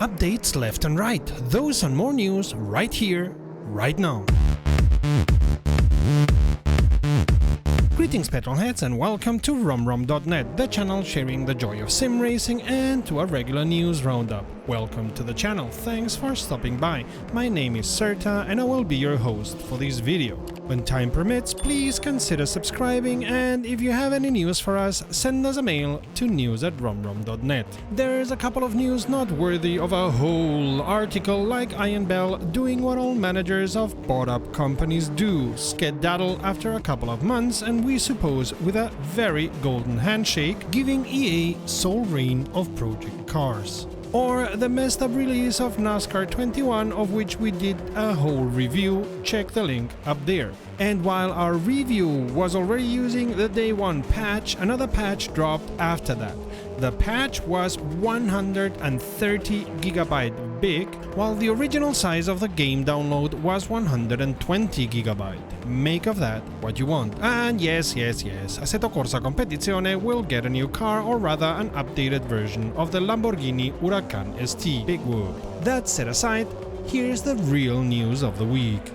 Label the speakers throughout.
Speaker 1: Updates left and right, those and more news right here, right now. Greetings petrolheads and welcome to RomRom.net, the channel sharing the joy of sim racing and to a regular news roundup. Welcome to the channel, thanks for stopping by. My name is Serta and I will be your host for this video. When time permits, please consider subscribing, and if you have any news for us, send us a mail to news@romrom.net. There's a couple of news not worthy of a whole article, like Ian Bell doing what all managers of bought-up companies do, skedaddle after a couple of months and we suppose with a very golden handshake, giving EA sole reign of project cars. Or the messed up release of NASCAR 21, of which we did a whole review, check the link up there. And while our review was already using the day one patch, another patch dropped after that. The patch was 130 GB big, while the original size of the game download was 120 GB. Make of that what you want. And yes, Assetto Corsa Competizione will get a new car, or rather an updated version of the Lamborghini Huracan ST. Big whoop. That set aside, here's the real news of the week.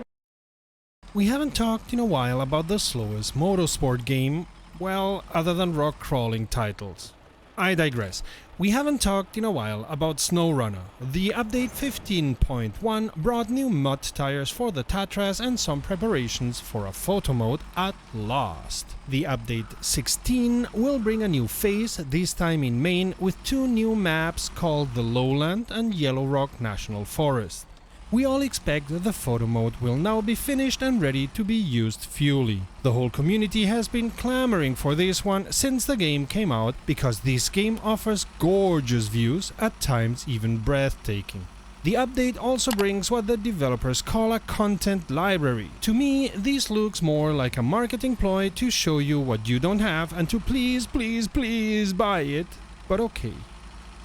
Speaker 1: We haven't talked in a while about the slowest motorsport game, well, other than rock-crawling titles. I digress. We haven't talked in a while about Snowrunner. The update 15.1 brought new mud tires for the Tatras and some preparations for a photo mode at last. The update 16 will bring a new phase, this time in Maine, with two new maps called the Lowland and Yellow Rock National Forest. We all expect that the photo mode will now be finished and ready to be used fully. The whole community has been clamoring for this one since the game came out, because this game offers gorgeous views, at times even breathtaking. The update also brings what the developers call a content library. To me, this looks more like a marketing ploy to show you what you don't have and to please buy it, but okay.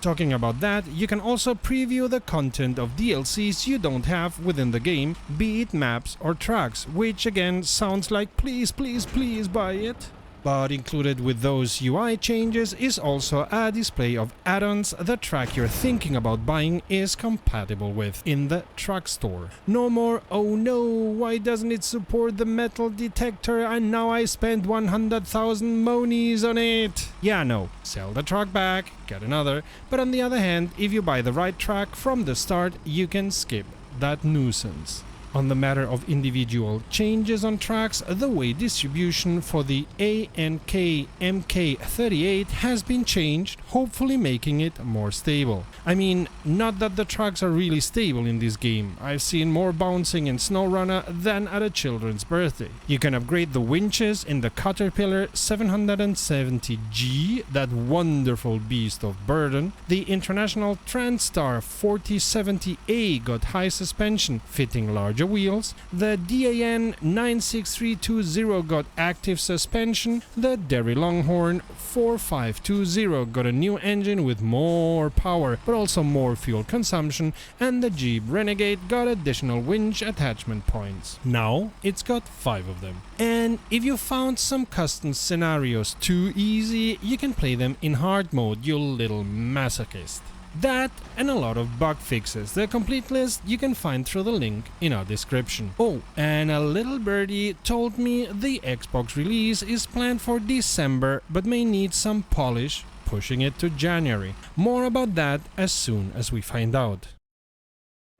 Speaker 1: Talking about that, you can also preview the content of DLCs you don't have within the game, be it maps or tracks, which again sounds like please buy it. But included with those UI changes is also a display of add-ons the track you're thinking about buying is compatible with in the truck store. No more, oh no, why doesn't it support the metal detector and now I spent 100,000 monies on it? Yeah, no, sell the truck back, get another, but on the other hand, if you buy the right track from the start, you can skip that nuisance. On the matter of individual changes on tracks, the weight distribution for the ANK MK38 has been changed, hopefully making it more stable. I mean, not that the tracks are really stable in this game. I've seen more bouncing in Snowrunner than at a children's birthday. You can upgrade the winches in the Caterpillar 770G, that wonderful beast of burden. The International Transstar 4070A got high suspension, fitting larger wheels. The DAN 96320 got active suspension. The Derry Longhorn 4520 got a new engine with more power but also more fuel consumption, and the Jeep Renegade got additional winch attachment points. Now it's got 5 of them. And if you found some custom scenarios too easy, you can play them in hard mode, you little masochist. That and a lot of bug fixes. The complete list you can find through the link in our description. Oh, and a little birdie told me the Xbox release is planned for December but may need some polish, pushing it to January. More about that as soon as we find out.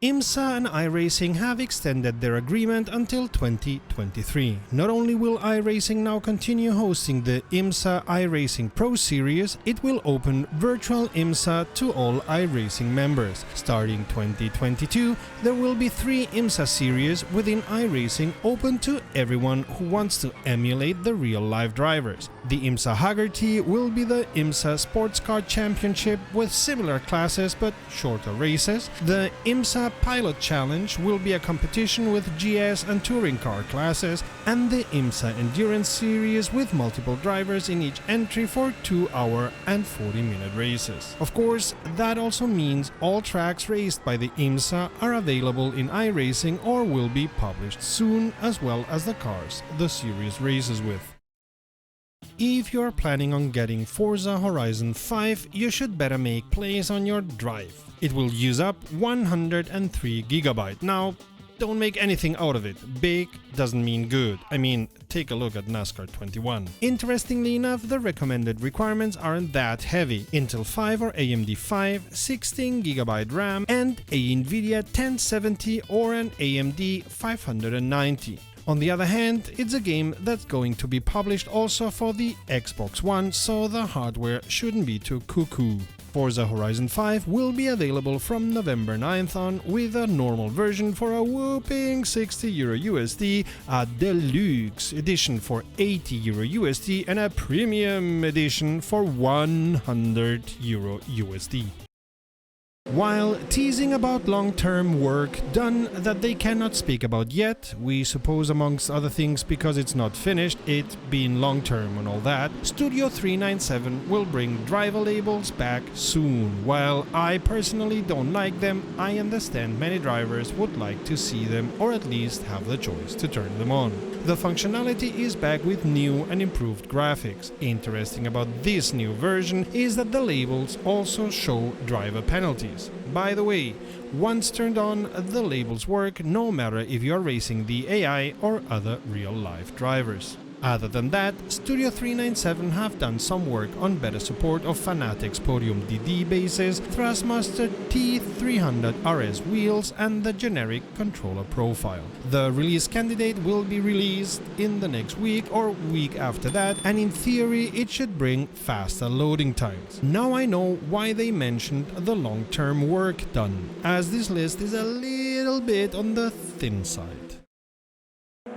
Speaker 1: IMSA and iRacing have extended their agreement until 2023. Not only will iRacing now continue hosting the IMSA iRacing Pro Series, it will open virtual IMSA to all iRacing members. Starting 2022, there will be 3 IMSA series within iRacing open to everyone who wants to emulate the real-life drivers. The IMSA Haggerty will be the IMSA Sports Car Championship with similar classes but shorter races. The IMSA Pilot Challenge will be a competition with GS and touring car classes, and the IMSA Endurance Series with multiple drivers in each entry for 2-hour and 40-minute races. Of course, that also means all tracks raced by the IMSA are available in iRacing or will be published soon, as well as the cars the series races with. if you're planning on getting Forza Horizon 5, you should better make place on your drive. It will use up 103 GB. Now, don't make anything out of it. Big doesn't mean good. I mean, take a look at NASCAR 21. Interestingly enough, the recommended requirements aren't that heavy. Intel 5 or AMD 5, 16 GB RAM, and a NVIDIA 1070 or an AMD 590. On the other hand, it's a game that's going to be published also for the Xbox One, so the hardware shouldn't be too cuckoo. Forza Horizon 5 will be available from November 9th on, with a normal version for a whopping €60 USD, a deluxe edition for €80 USD, and a premium edition for €100 USD. While teasing about long-term work done that they cannot speak about yet, we suppose amongst other things because it's not finished, it being long-term and all that, Studio 397 will bring driver labels back soon. While I personally don't like them, I understand many drivers would like to see them or at least have the choice to turn them on. The functionality is back with new and improved graphics. Interesting about this new version is that the labels also show driver penalties. By the way, once turned on, the labels work no matter if you're racing the AI or other real-life drivers. Other than that, Studio 397 have done some work on better support of Fanatec's Podium DD bases, Thrustmaster T300 RS wheels, and the generic controller profile. The release candidate will be released in the next week or week after that, and in theory it should bring faster loading times. Now I know why they mentioned the long-term work done, as this list is a little bit on the thin side.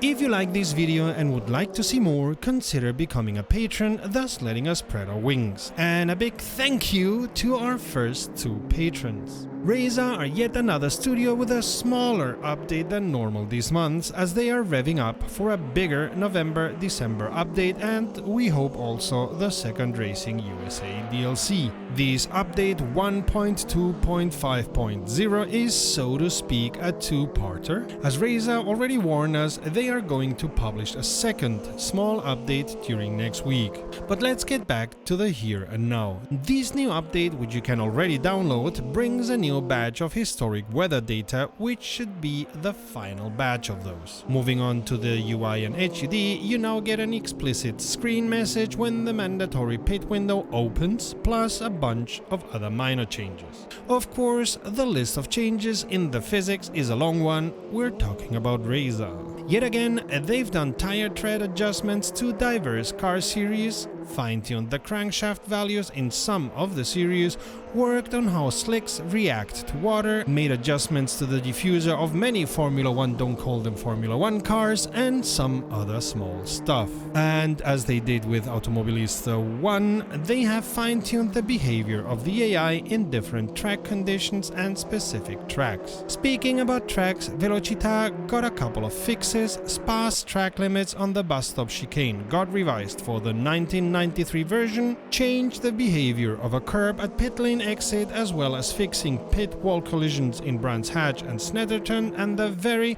Speaker 1: If you like this video and would like to see more, consider becoming a patron, thus letting us spread our wings. And a big thank you to our first 2 patrons. rZa are yet another studio with a smaller update than normal this month, as they are revving up for a bigger November-December update, and we hope also the second Racing USA DLC. This update 1.2.5.0 is, so to speak, a two-parter. As rZa already warned us, they are going to publish a second small update during next week. But let's get back to the here and now. This new update, which you can already download, brings a new batch of historic weather data, which should be the final batch of those. Moving on to the UI and HUD, you now get an explicit screen message when the mandatory pit window opens, plus a bunch of other minor changes. Of course, the list of changes in the physics is a long one. We're talking about rZa. Yet again, they've done tire tread adjustments to diverse car series, fine-tuned the crankshaft values in some of the series, worked on how slicks react to water, made adjustments to the diffuser of many Formula 1 don't call them Formula 1 cars, and some other small stuff. And as they did with Automobilista 1, they have fine-tuned the behavior of the AI in different track conditions and specific tracks. Speaking about tracks, Velocità got a couple of fixes. Sparse track limits on the bus stop chicane got revised for the 1993 version, changed the behavior of a curb at pit lane exit, as well as fixing pit wall collisions in Brands Hatch and Snetterton, and the very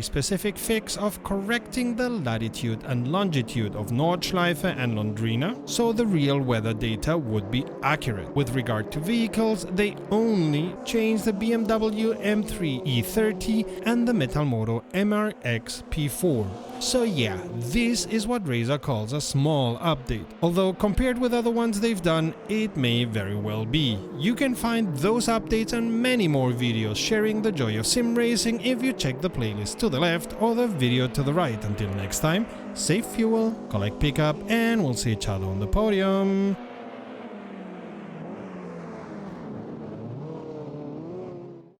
Speaker 1: specific fix of correcting the latitude and longitude of Nordschleife and Londrina, so the real weather data would be accurate. With regard to vehicles, they only changed the BMW M3 E30 and the Metalmoto MRX P4. So yeah, this is what rZa calls a small update. Although compared with other ones they've done, it may very well be. You can find those updates and many more videos sharing the joy of sim racing if you check the playlist to the left or the video to the right. Until next time, save fuel, collect pickup, and we'll see each other on the podium.